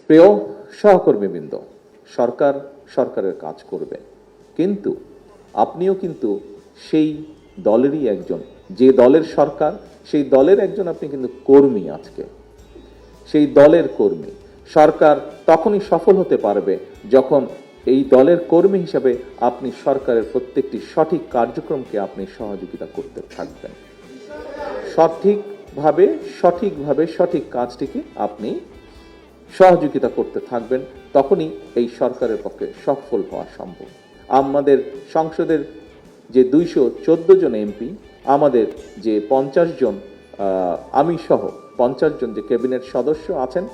প্রিয় সহকর্মীবৃন্দ, সরকার সরকারের কাজ করবে, কিন্তু আপনিও কিন্তু সেই দলেরই একজন। যে দলের সরকার, সেই দলের একজন আপনি কিন্তু কর্মী। আজকে সেই দলের কর্মী। সরকার তখনই সফল হতে পারবে যখন এই দলের কর্মী হিসাবে আপনি সরকারের প্রত্যেকটি সঠিক কার্যক্রমকে আপনি সহযোগিতা করতে থাকবেন। সঠিকভাবে সঠিক কাজটিকে আপনি সহযোগিতা করতে থাকবেন, তখনই এই সরকারের পক্ষে সফল হওয়া সম্ভব। আমাদের সংসদের যে 214 জন এমপি, আমাদের যে 50 জন, আমি সহ 50 জন যে ক্যাবিনেট সদস্য আছেন,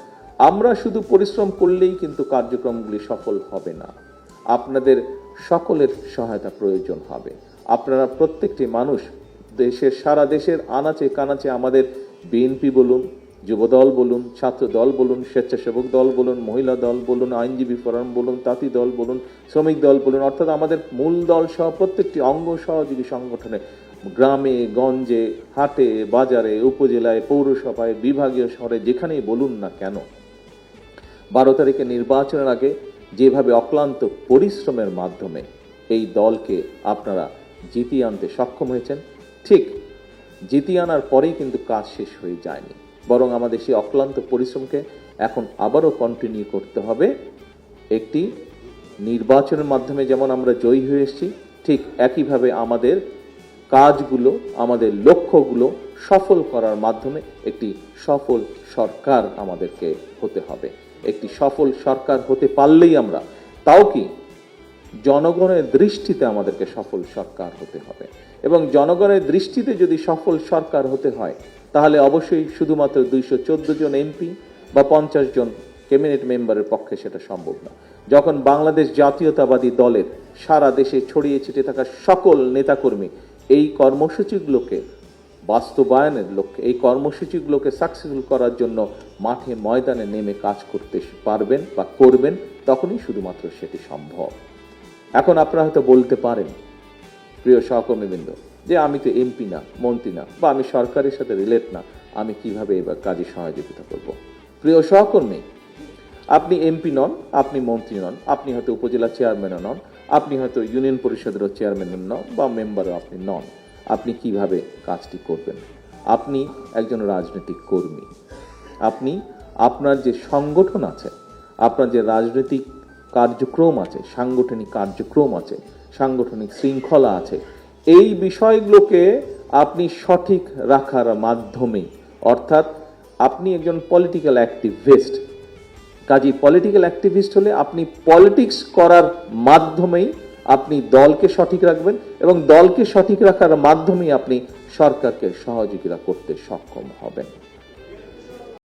আমরা শুধু পরিশ্রম করলেই কিন্তু কার্যক্রমগুলি সফল হবে না। আপনাদের সকলের সহায়তা প্রয়োজন হবে। আপনারা প্রত্যেকটি মানুষ, সারা দেশের আনাচে কানাচে, আমাদের বিএনপি বলুন, যুবদল বলুন, ছাত্র দল বলুন, স্বেচ্ছাসেবক দল বলুন, মহিলা দল বলুন, আইনজীবী ফোরাম বলুন, তাঁতি দল বলুন, শ্রমিক দল বলুন, অর্থাৎ আমাদের মূল দল সহ প্রত্যেকটি অঙ্গ সহযোগী সংগঠনে, গ্রামে গঞ্জে, হাটে বাজারে, উপজেলায়, পৌরসভায়, বিভাগীয় শহরে, যেখানেই বলুন না কেন, 12 তারিখে নির্বাচনের আগে যেভাবে অক্লান্ত পরিশ্রমের মাধ্যমে এই দলকে আপনারা জিতিয়ে আনতে সক্ষম হয়েছেন, ঠিক জিতিয়ে আনার পরেই কিন্তু কাজ শেষ হয়ে যায়নি, বরং আমাদের সেই অক্লান্ত পরিশ্রমকে এখন আবারও কন্টিনিউ করতে হবে। একটি নির্বাচনের মাধ্যমে যেমন আমরা জয়ী হয়ে এসেছি, ঠিক একইভাবে আমাদের কাজগুলো, আমাদের লক্ষ্যগুলো সফল করার মাধ্যমে একটি সফল সরকার আমাদেরকে হতে হবে। একটি সফল সরকার হতে পারলেই আমরা, তাও কি জনগণের দৃষ্টিতে আমাদেরকে সফল সরকার হতে হবে, এবং জনগণের দৃষ্টিতে যদি সফল সরকার হতে হয়, তাহলে অবশ্যই শুধুমাত্র 214 জন এমপি বা 50 জন ক্যাবিনেট মেম্বারের পক্ষে সেটা সম্ভব না। যখন বাংলাদেশ জাতীয়তাবাদী দলের সারা দেশে ছড়িয়ে ছিটিয়ে থাকা সকল নেতাকর্মী এই কর্মসূচিগুলোকে বাস্তবায়নের লক্ষ্যে, এই কর্মসূচিগুলোকে সাকসেসফুল করার জন্য মাঠে ময়দানে নেমে কাজ করতে পারবেন বা করবেন, তখনই শুধুমাত্র সেটি সম্ভব। এখন আপনারা হয়তো বলতে পারেন, প্রিয় সহকর্মীবৃন্দ, যে আমি তো এমপি না, মন্ত্রী না, বা আমি সরকারের সাথে রিলেট না, আমি কিভাবে এবার কাজে সহযোগিতা করব? প্রিয় সহকর্মী, আপনি এমপি নন, আপনি মন্ত্রী নন, আপনি হয়তো উপজেলা চেয়ারম্যানও নন, আপনি হয়তো ইউনিয়ন পরিষদেরও চেয়ারম্যান নন, বা মেম্বারও আপনি নন। আপনি কিভাবে কাজটি করবেন? আপনি একজন রাজনৈতিক কর্মী। আপনি আপনার যে সংগঠন আছে, আপনার যে রাজনৈতিক কার্যক্রম আছে, সাংগঠনিক কার্যক্রম আছে, সাংগঠনিক শৃঙ্খলা আছে, এই বিষয়গুলোকে আপনি সঠিক রাখার মাধ্যমে, অর্থাৎ আপনি একজন পলিটিক্যাল অ্যাক্টিভিস্ট। কাজী পলিটিক্যাল অ্যাক্টিভিস্ট হলে আপনি পলিটিক্স করার মাধ্যমেই আপনি দলকে সঠিক রাখবেন, এবং দলকে সঠিক রাখার মাধ্যমেই আপনি সরকারকে সহযোগিতা করতে সক্ষম হবেন।